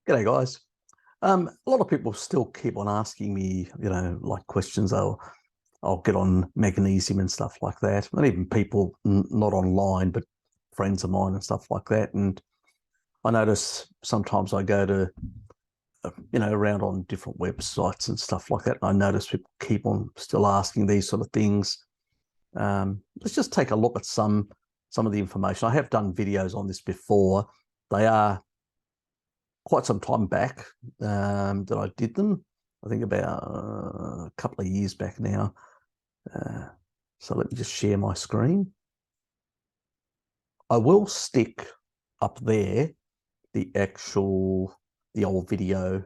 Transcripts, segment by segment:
G'day guys. A lot of people still keep on asking me, like questions. I'll get on magnesium and stuff like that. And even people not online, but friends of mine and stuff like that. And I notice sometimes I go to, around on different websites and stuff like that. And I notice people keep on still asking these sort of things. Let's just take a look at some of the information. I have done videos on this before. They are quite some time back that I did them. I think about a couple of years back now. So let me just share my screen. I will stick up there the old video,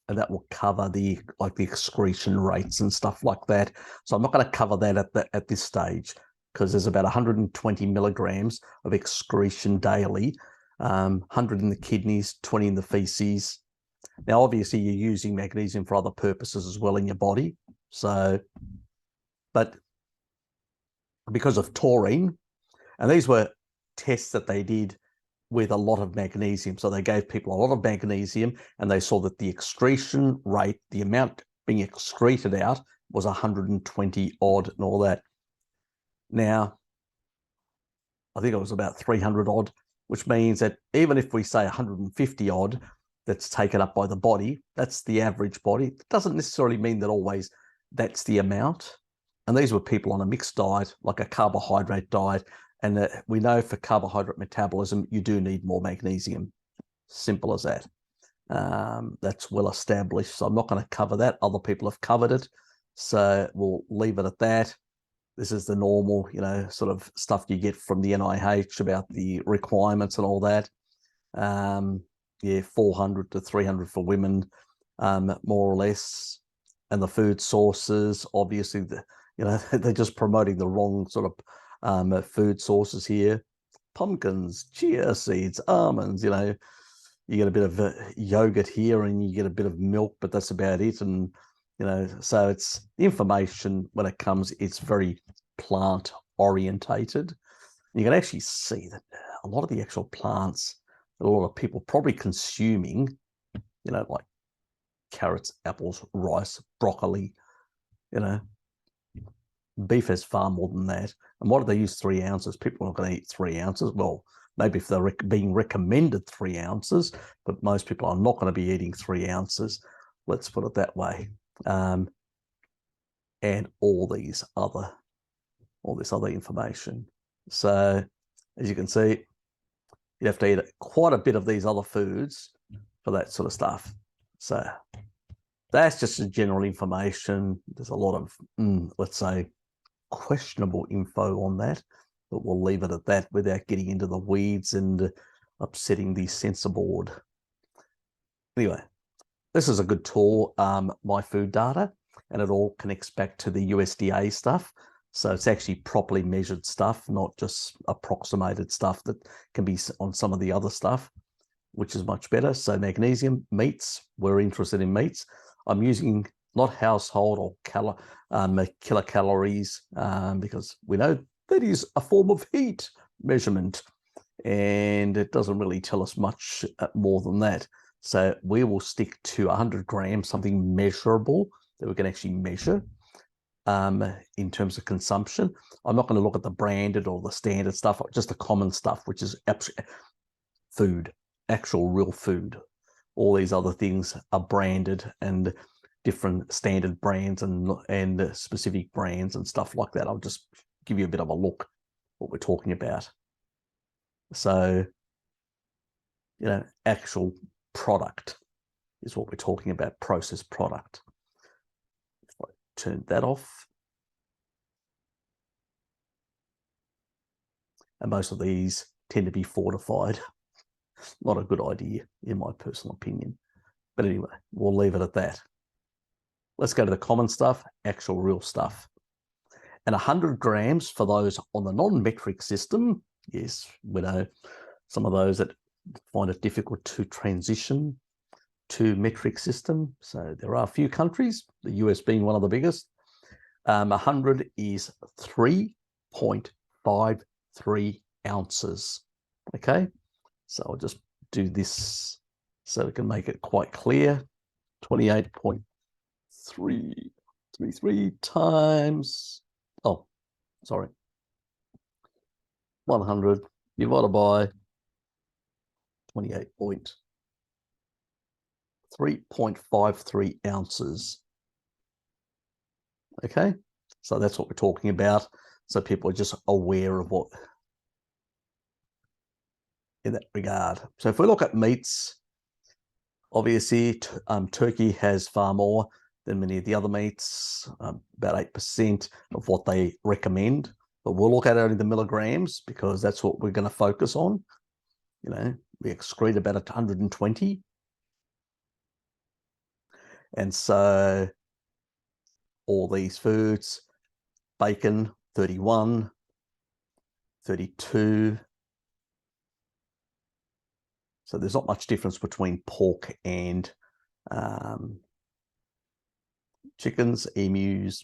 and that will cover the excretion rates and stuff like that. So I'm not going to cover that at this stage, because there's about 120 milligrams of excretion daily, 100 in the kidneys, 20 in the feces. Now, obviously, you're using magnesium for other purposes as well in your body. So, but because of taurine, and these were tests that they did with a lot of magnesium. So they gave people a lot of magnesium and they saw that the excretion rate, the amount being excreted out, was 120 odd and all that. Now, I think it was about 300 odd, which means that even if we say 150 odd that's taken up by the body, that's the average body. It doesn't necessarily mean that always that's the amount. And these were people on a mixed diet, like a carbohydrate diet. And we know for carbohydrate metabolism, you do need more magnesium. Simple as that. That's well established. So I'm not going to cover that. Other people have covered it. So we'll leave it at that. This is the normal, sort of stuff you get from the NIH about the requirements and all that. 400 to 300 for women, more or less. And the food sources, obviously, they're just promoting the wrong sort of food sources here. Pumpkins, chia seeds, almonds, you get a bit of yogurt here and you get a bit of milk, but that's about it. And, so it's information when it comes, it's very plant orientated. You can actually see that a lot of the actual plants that a lot of people probably consuming, like carrots, apples, rice, broccoli, beef has far more than that. And why do they use 3 ounces? People are not going to eat 3 ounces. Well, maybe if they're being recommended 3 ounces, but most people are not going to be eating 3 ounces. Let's put it that way. And all this other information. So as you can see, you have to eat quite a bit of these other foods for that sort of stuff. So that's just the general information. There's a lot of, let's say, questionable info on that, but we'll leave it at that without getting into the weeds and upsetting the censor board. Anyway, this is a good tool, My Food Data, and it all connects back to the USDA stuff. So it's actually properly measured stuff, not just approximated stuff that can be on some of the other stuff, which is much better. So magnesium, meats, we're interested in meats. I'm using not household or kilocalories, because we know that is a form of heat measurement, and it doesn't really tell us much more than that. So we will stick to 100 grams, something measurable that we can actually measure in terms of consumption. I'm not going to look at the branded or the standard stuff, just the common stuff, which is food, actual real food. All these other things are branded and different standard brands and specific brands and stuff like that. I'll just give you a bit of a look what we're talking about. So, actual product is what we're talking about, processed product. If I turn that off. And most of these tend to be fortified. Not a good idea, in my personal opinion. But anyway, we'll leave it at that. Let's go to the common stuff, actual real stuff. And 100 grams for those on the non-metric system. Yes, we know some of those that find it difficult to transition to metric system. So there are a few countries, the US being one of the biggest. 100 is 3.53 ounces. Okay, so I'll just do this so we can make it quite clear. 28.333 times, 100 divided by 3.53 ounces. Okay, so that's what we're talking about. So people are just aware of what in that regard. So if we look at meats, obviously turkey has far more than many of the other meats, about 8% of what they recommend. But we'll look at it in the milligrams because that's what we're going to focus on. You know, we excrete about 120. And so all these foods, bacon, 31, 32. So there's not much difference between pork and chickens, emus,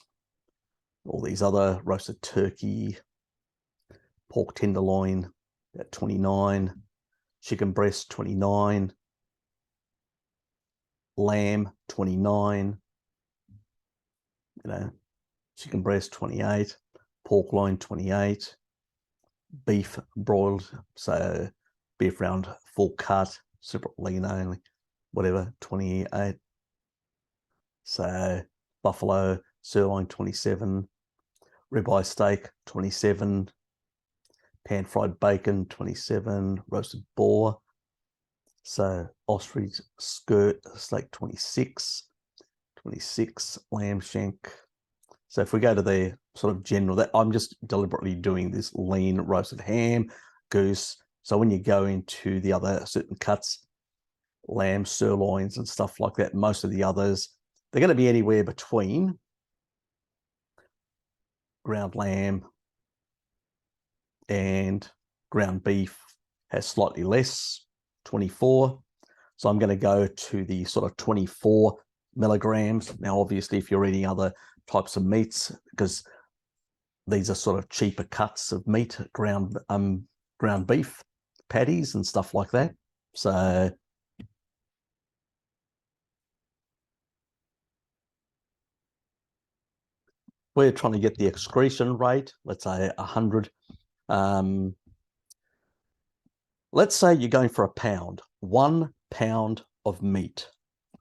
all these other, roasted turkey, pork tenderloin, at 29, chicken breast, 29, lamb, 29, you know, chicken breast, 28, pork loin, 28, beef broiled, so beef round full cut, super lean only, whatever, 28. So buffalo, sirloin, 27, ribeye steak, 27, pan-fried bacon, 27, roasted boar. So ostrich skirt steak, 26, 26, lamb shank. So if we go to the sort of general, that I'm just deliberately doing this lean roasted ham, goose. So when you go into the other certain cuts, lamb, sirloins and stuff like that, most of the others, they're going to be anywhere between ground lamb and ground beef has slightly less, 24. So I'm going to go to the sort of 24 milligrams. Now, obviously, if you're eating other types of meats, because these are sort of cheaper cuts of meat, ground beef patties and stuff like that. So we're trying to get the excretion rate, let's say 100. Let's say you're going for a pound, 1 pound of meat,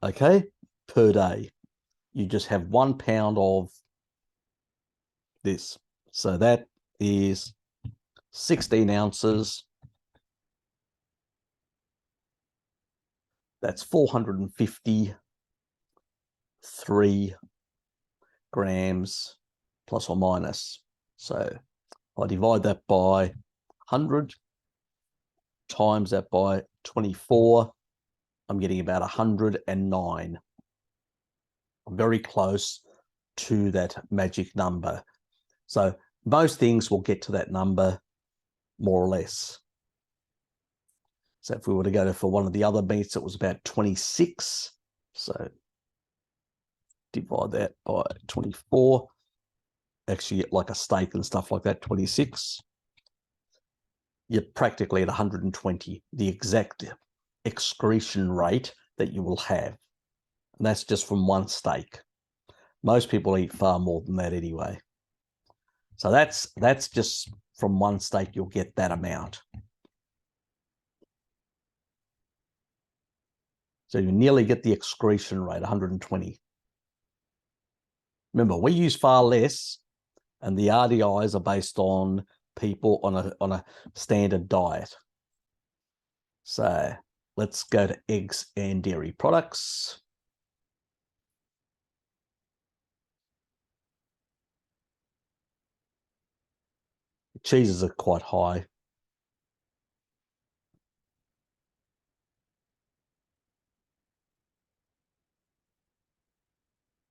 okay, per day. You just have 1 pound of this. So that is 16 ounces. That's 453 grams plus or minus. So I divide that by 100, times that by 24. I'm getting about 109. I'm very close to that magic number. So most things will get to that number more or less. So if we were to go for one of the other meats, it was about 26. So divide that by 24. Actually, like a steak and stuff like that, 26. You're practically at 120, the exact excretion rate that you will have. And that's just from one steak. Most people eat far more than that anyway. So that's just from one steak, you'll get that amount. So you nearly get the excretion rate, 120. Remember, we use far less, and the RDIs are based on people on a standard diet. So let's go to eggs and dairy products. Cheeses are quite high.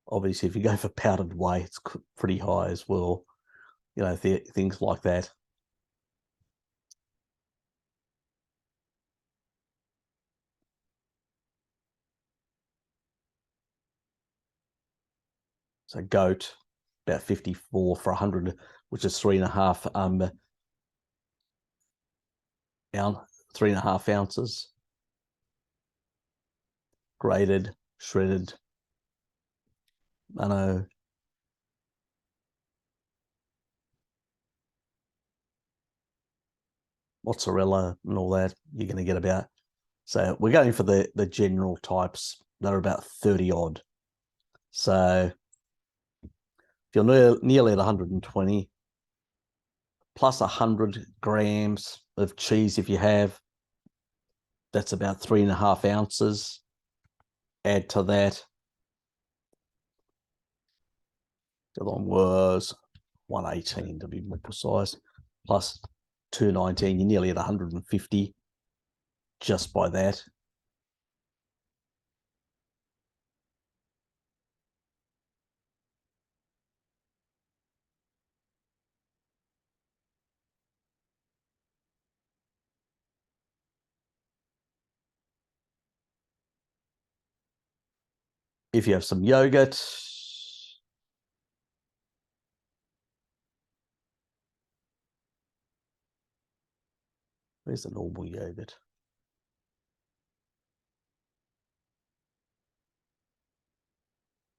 Obviously, if you go for powdered whey, it's pretty high as well. You know, things like that. So goat, about 54 for 100, which is 3.5 ounces. grated, shredded, I know, mozzarella and all that, you're going to get about. So we're going for the general types. They're about 30 odd. So if you're nearly at 120, plus 100 grams of cheese if you have, that's about 3.5 ounces. Add to that, the other one was 118 to be more precise, plus 219, you're nearly at 150 just by that. If you have some yogurt, where's the normal yogurt?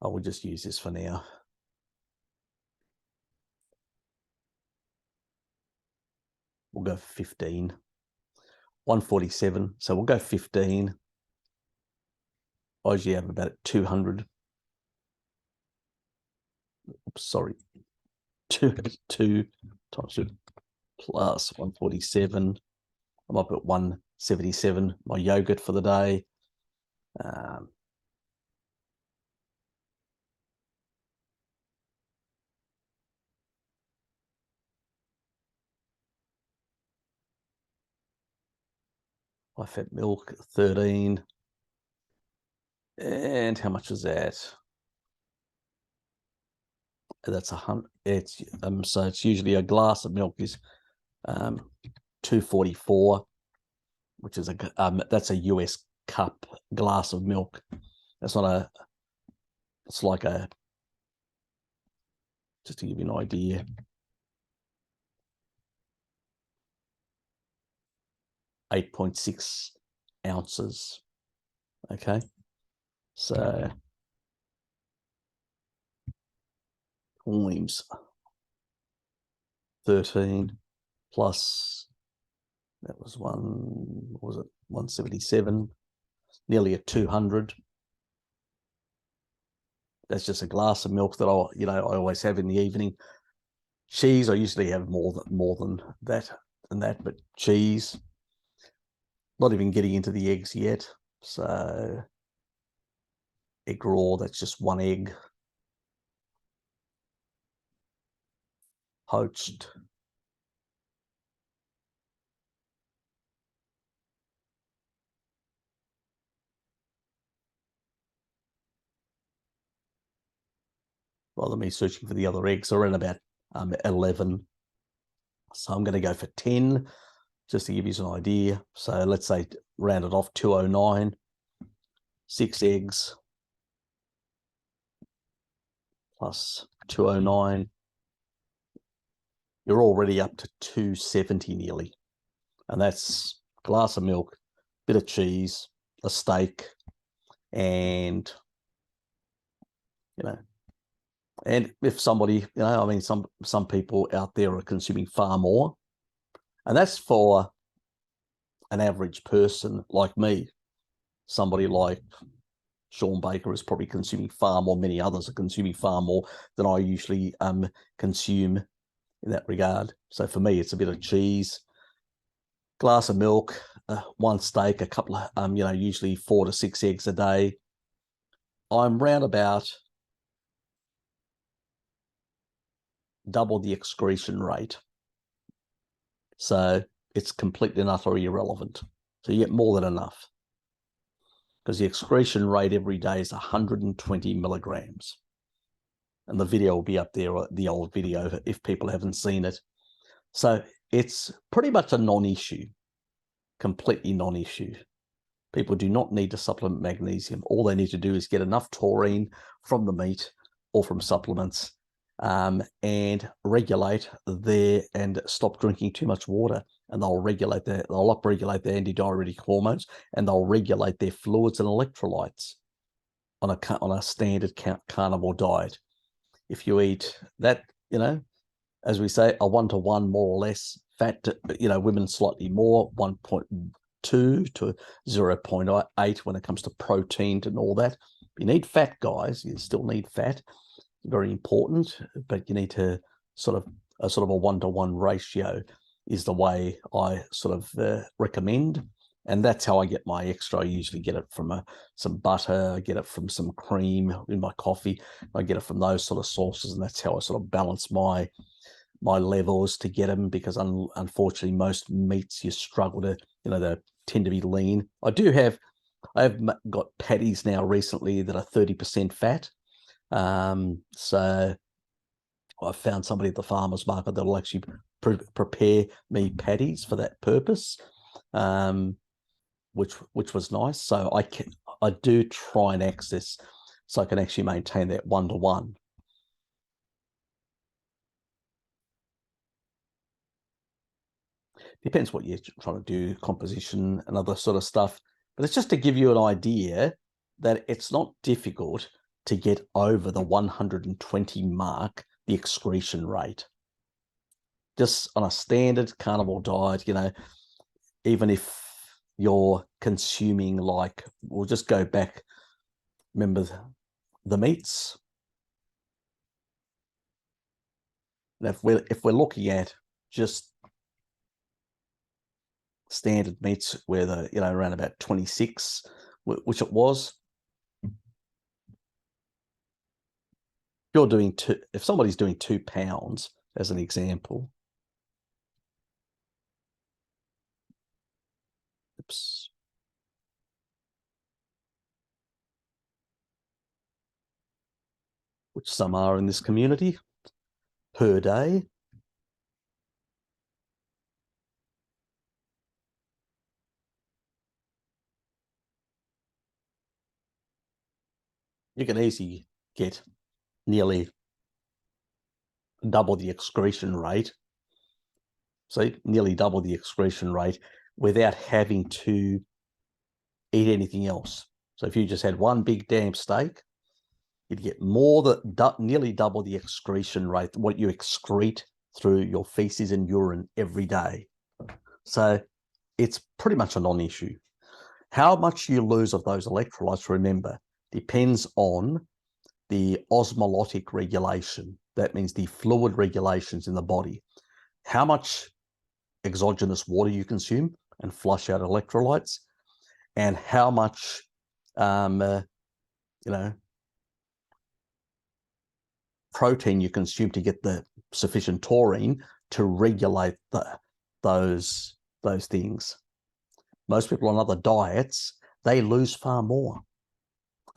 I will just use this for now. We'll go 15. 147, so we'll go 15. I usually have about 200. Oops, sorry. 2 times 2 plus 147. I'm up at 177, my yogurt for the day. High fat milk, 13. And how much is that? That's 100. It's so it's usually a glass of milk is 244, which is that's a US cup glass of milk. That's not a. It's like a. Just to give you an idea. 8.6 ounces. Okay, so times 13 plus that was what was it, 177, nearly at 200. That's just a glass of milk that I always have in the evening. Cheese, I usually have more than that, but cheese, not even getting into the eggs yet. So egg raw, that's just one egg. Poached. Rather than me searching for the other eggs, are in about 11. So I'm going to go for 10, just to give you an idea. So let's say round it off, 209, 6 eggs plus 209. You're already up to 270 nearly. And that's a glass of milk, bit of cheese, a steak, and, and if somebody, I mean, some people out there are consuming far more. And that's for an average person like me. Somebody like Sean Baker is probably consuming far more. Many others are consuming far more than I usually consume in that regard. So for me, it's a bit of cheese, glass of milk, one steak, a couple of, usually 4 to 6 eggs a day. I'm round about double the excretion rate. So it's completely and utterly irrelevant. So you get more than enough. Because the excretion rate every day is 120 milligrams. And the video will be up there, the old video, if people haven't seen it. So it's pretty much a non-issue, completely non-issue. People do not need to supplement magnesium. All they need to do is get enough taurine from the meat or from supplements, and regulate and stop drinking too much water. and they'll upregulate their antidiuretic hormones, and they'll regulate their fluids and electrolytes on a standard carnivore diet. If you eat that, as we say, a 1-to-1 more or less fat, women slightly more, 1.2 to 0.8 when it comes to protein and all that. You need fat, guys. You still need fat. Very important, but you need to sort of a 1-to-1 ratio is the way I sort of recommend. And that's how I get my extra. I usually get it from some butter, I get it from some cream in my coffee. I get it from those sort of sources, and that's how I sort of balance my levels to get them, because unfortunately most meats you struggle to, they tend to be lean. I have got patties now recently that are 30% fat. So I found somebody at the farmer's market that will actually prepare me patties for that purpose, which was nice. So I do try and access, so I can actually maintain that 1-to-1. Depends what you're trying to do, composition and other sort of stuff. But it's just to give you an idea that it's not difficult to get over the 120 mark, the excretion rate. Just on a standard carnivore diet, even if you're consuming, like, we'll just go back, remember the meats. And if we're looking at just standard meats where around about 26, which it was, if somebody's doing 2 pounds as an example, oops, which some are in this community, per day, you can easily get nearly double the excretion rate. So nearly double the excretion rate without having to eat anything else. So if you just had one big damn steak, you'd get nearly double the excretion rate, what you excrete through your feces and urine every day. So it's pretty much a non-issue. How much you lose of those electrolytes, remember, depends on the osmotic regulation. That means the fluid regulations in the body. How much exogenous water you consume and flush out electrolytes, and how much, protein you consume to get the sufficient taurine to regulate those things. Most people on other diets, they lose far more.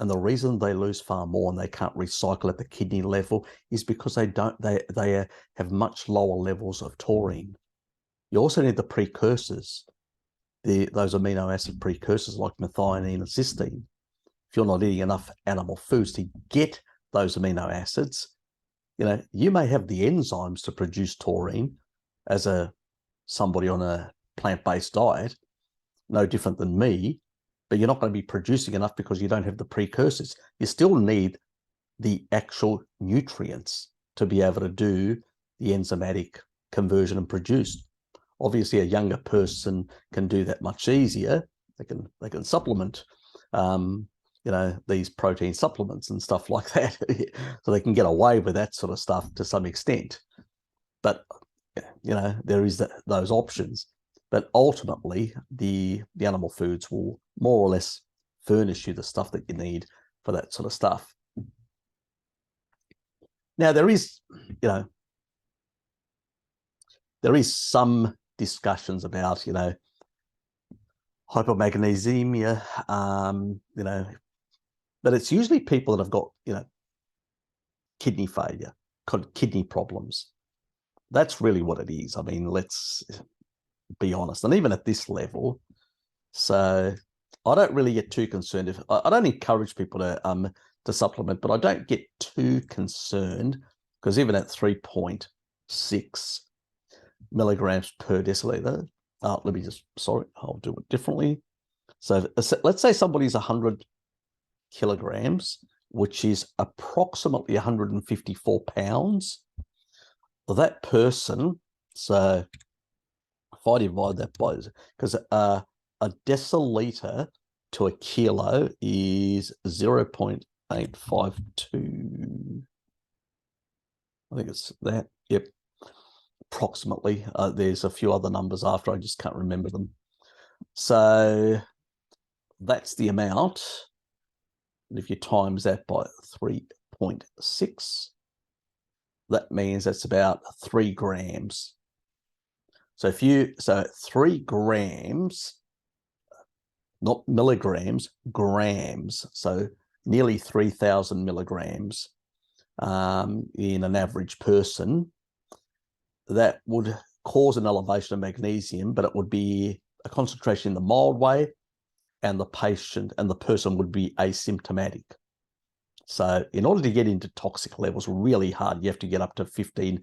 And the reason they lose far more and they can't recycle at the kidney level is because they have much lower levels of taurine. You also need the precursors, those amino acid precursors like methionine and cysteine. If you're not eating enough animal foods to get those amino acids, you may have the enzymes to produce taurine as somebody on a plant-based diet, no different than me, but you're not going to be producing enough because you don't have the precursors. You still need the actual nutrients to be able to do the enzymatic conversion and produce. Obviously, a younger person can do that much easier. They can supplement, these protein supplements and stuff like that, so they can get away with that sort of stuff to some extent. But there is those options. But ultimately, the animal foods will more or less furnish you the stuff that you need for that sort of stuff. Now, there is some discussions about, hypomagnesemia, but it's usually people that have got, kidney failure, kidney problems. That's really what it is. I mean, let's be honest. And even at this level, so I don't really get too concerned. I don't encourage people to supplement, but I don't get too concerned, because even at 3.6 milligrams per deciliter, Let me just, sorry, I'll do it differently. So let's say somebody's 100 kilograms, which is approximately 154 pounds. Well, that person, so if I divide that by, because a deciliter to a kilo is 0.852. I think it's that. Yep, approximately. There's a few other numbers after, I just can't remember them. So that's the amount. And if you times that by 3.6, that means that's about 3 grams. So 3 grams, not milligrams, grams. So nearly 3,000 milligrams in an average person. That would cause an elevation of magnesium, but it would be a concentration in the mild way, and the patient and the person would be asymptomatic. So in order to get into toxic levels, really hard, you have to get up to 15,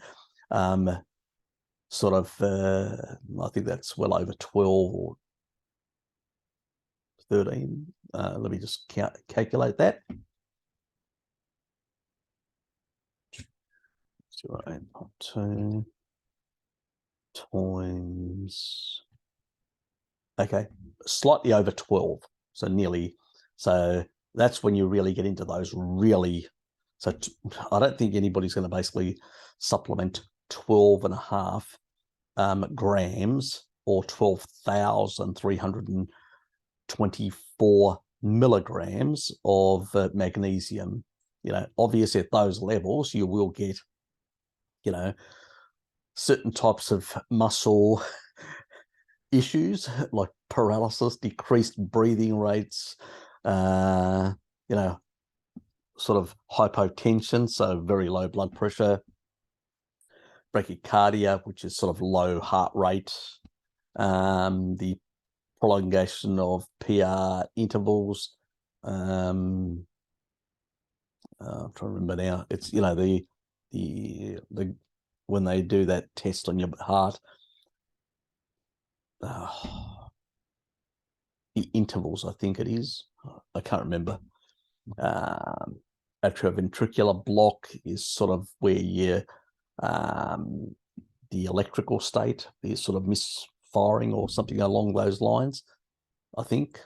I think that's well over 12 or 13. Let me just calculate that. 0.2 times, okay, slightly over 12. So nearly, so that's when you really get into those really, so I don't think anybody's going to basically supplement 12.5 grams or 12,324 milligrams of magnesium. Obviously at those levels, you will get, certain types of muscle issues like paralysis, decreased breathing rates, sort of hypotension, so very low blood pressure, bradycardia, which is sort of low heart rate, the prolongation of PR intervals. I'm trying to remember now. It's the when they do that test on your heart, the intervals, I think it is. I can't remember. Atrioventricular block is sort of where you the electrical state is sort of misfiring or something along those lines. I think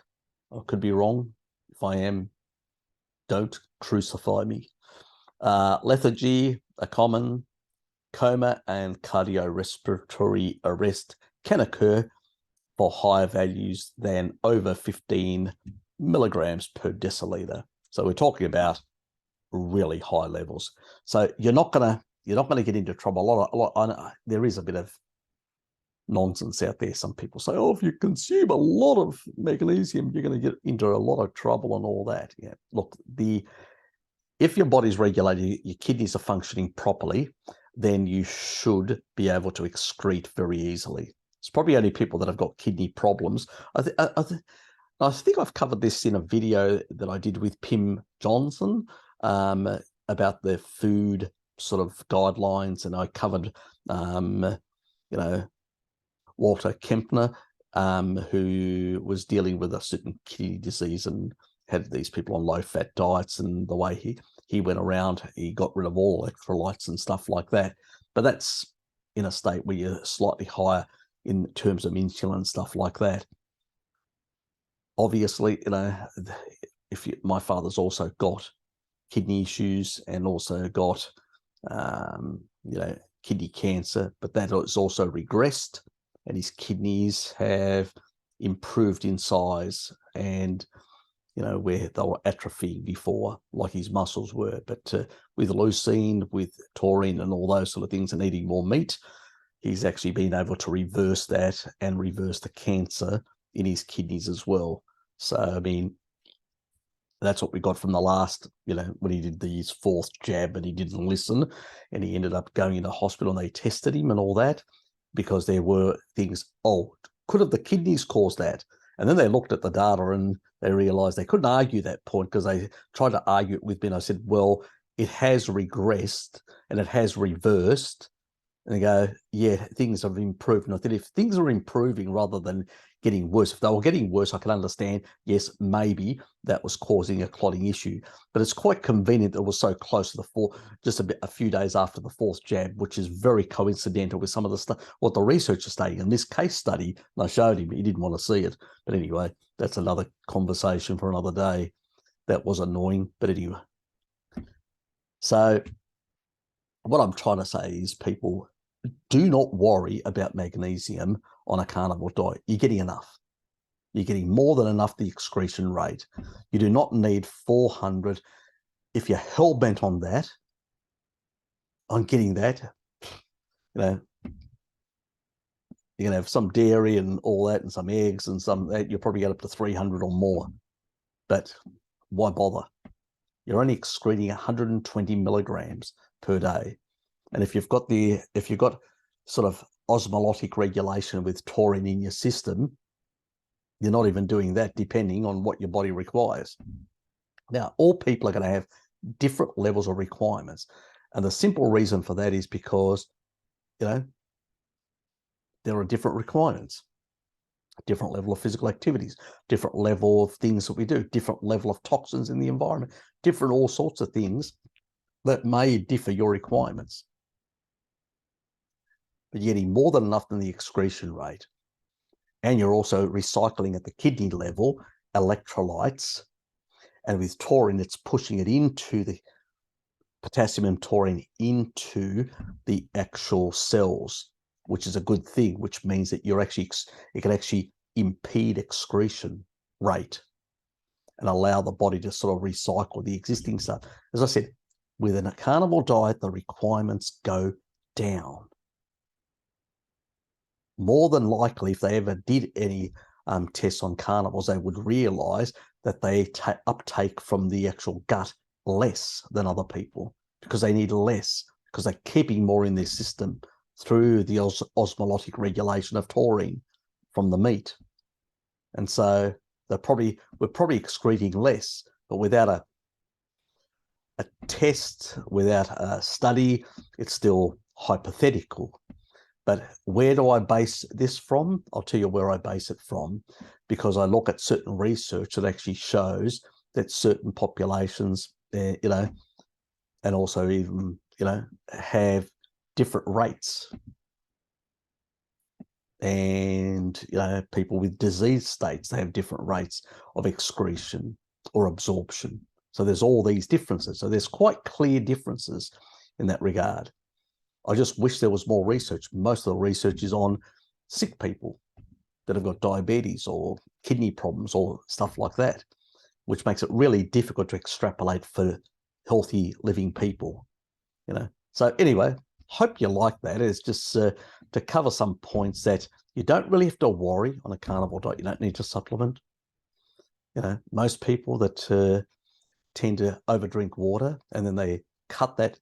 I could be wrong. If I am, don't crucify me. Lethargy, a common coma, and cardiorespiratory arrest can occur for higher values than over 15 milligrams per deciliter. So we're talking about really high levels. So you're not gonna get into trouble. There is a bit of nonsense out there. Some people say, oh, if you consume a lot of magnesium, you're going to get into a lot of trouble and all that. Yeah, look, if your body's regulating, your kidneys are functioning properly, then you should be able to excrete very easily. It's probably only people that have got kidney problems. I think I've covered this in a video that I did with Pim Johnson about the food sort of guidelines, and I covered, Walter Kempner, who was dealing with a certain kidney disease and had these people on low-fat diets, and the way he went around, he got rid of all electrolytes and stuff like that. But that's in a state where you're slightly higher in terms of insulin and stuff like that. Obviously, my father's also got kidney issues and also got, kidney cancer, but that has also regressed, and his kidneys have improved in size, and where they were atrophying before, like his muscles were. But with leucine, with taurine and all those sort of things, and eating more meat, he's actually been able to reverse that and reverse the cancer in his kidneys as well. So, I mean, that's what we got from the last, when he did his 4th jab and he didn't listen, and he ended up going into hospital and they tested him and all that, because there were things, could have the kidneys caused that? And then they looked at the data and they realized they couldn't argue that point, because they tried to argue it with me. And I said, well, it has regressed and it has reversed. And they go, yeah, things have improved. And I think if things are improving rather than getting worse, if they were getting worse, I can understand, yes, maybe that was causing a clotting issue. But it's quite convenient that it was so close to the fourth, just a few days after the fourth jab, which is very coincidental with some of the stuff, what the research is stating. In this case study, and I showed him, he didn't want to see it. But anyway, that's another conversation for another day. That was annoying, but anyway. So what I'm trying to say is, people, do not worry about magnesium on a carnivore diet. You're getting enough. You're getting more than enough the excretion rate. You do not need 400. If you're hell-bent on that, on getting that, you know, you're going to have some dairy and all that and some eggs and some, you'll probably get up to 300 or more. But why bother? You're only excreting 120 milligrams per day. And if you've got sort of osmotic regulation with taurine in your system, you're not even doing that, depending on what your body requires. Now, all people are going to have different levels of requirements. And the simple reason for that is because, there are different requirements, different level of physical activities, different level of things that we do, different level of toxins in the environment, different all sorts of things that may differ your requirements. But you're getting more than enough than the excretion rate. And you're also recycling at the kidney level electrolytes. And with taurine, it's pushing it into the potassium and taurine into the actual cells, which is a good thing, which means that it can actually impede excretion rate and allow the body to sort of recycle the existing stuff. As I said, within a carnivore diet, the requirements go down. More than likely, if they ever did any tests on carnivores, they would realize that they uptake from the actual gut less than other people, because they need less, because they're keeping more in their system through the osmotic regulation of taurine from the meat. And so we're probably excreting less, but without a test, without a study, it's still hypothetical. But where do I base this from? I'll tell you where I base it from, because I look at certain research that actually shows that certain populations, and also even, have different rates. And, people with disease states, they have different rates of excretion or absorption. So there's all these differences. So there's quite clear differences in that regard. I just wish there was more research. Most of the research is on sick people that have got diabetes or kidney problems or stuff like that, which makes it really difficult to extrapolate for healthy living people, So anyway, hope you like that. It's just to cover some points that you don't really have to worry on a carnivore diet. You don't need to supplement. Most people that tend to overdrink water and then they cut that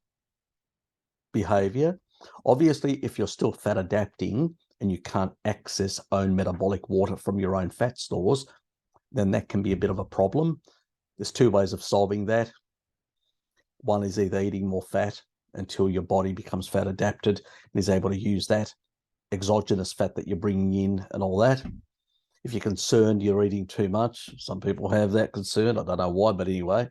behavior. Obviously, if you're still fat adapting and you can't access own metabolic water from your own fat stores, then that can be a bit of a problem. There's two ways of solving that. One is either eating more fat until your body becomes fat adapted and is able to use that exogenous fat that you're bringing in and all that. If you're concerned you're eating too much, some people have that concern. I don't know why, but anyway.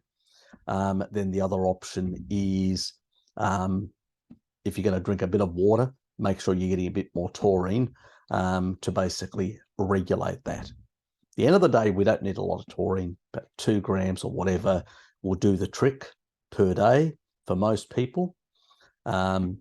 Then the other option is, if you're going to drink a bit of water, make sure you're getting a bit more taurine to basically regulate that. At the end of the day, we don't need a lot of taurine, but 2 grams or whatever will do the trick per day for most people. Other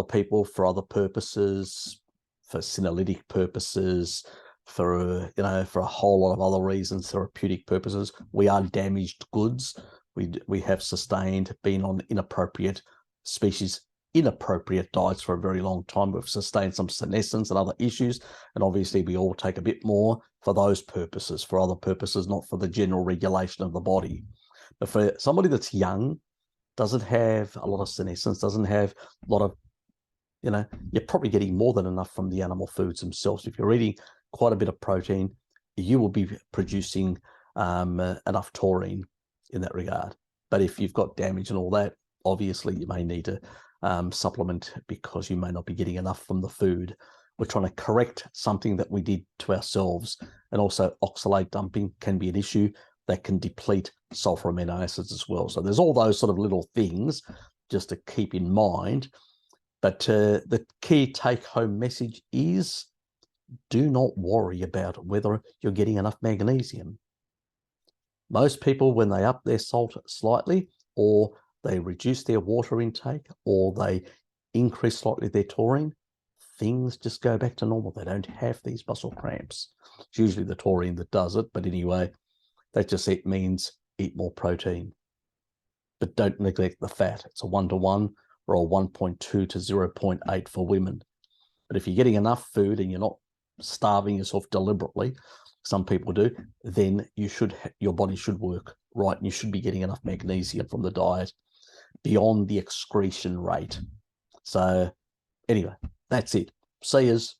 people, for other purposes, for senolytic purposes, for a whole lot of other reasons, therapeutic purposes, we are damaged goods. We have sustained, been on inappropriate diets for a very long time. We've sustained some senescence and other issues, and obviously we all take a bit more for those purposes. For other purposes, not for the general regulation of the body. But for somebody that's young, doesn't have a lot of senescence, doesn't have a lot of, you're probably getting more than enough from the animal foods themselves. If you're eating quite a bit of protein, you will be producing enough taurine in that regard. But if you've got damage and all that, obviously you may need to supplement because you may not be getting enough from the food. We're trying to correct something that we did to ourselves. And also oxalate dumping can be an issue that can deplete sulfur amino acids as well. So there's all those sort of little things just to keep in mind. But the key take-home message is, do not worry about whether you're getting enough magnesium. Most people, when they up their salt slightly, or they reduce their water intake, or they increase slightly their taurine, things just go back to normal. They don't have these muscle cramps. It's usually the taurine that does it, but anyway, that just means eat more protein. But don't neglect the fat. It's a 1-to-1 or a 1.2 to 0.8 for women. But if you're getting enough food and you're not starving yourself deliberately, some people do, then your body should work right, and you should be getting enough magnesium from the diet beyond the excretion rate. So anyway, that's it. See yous.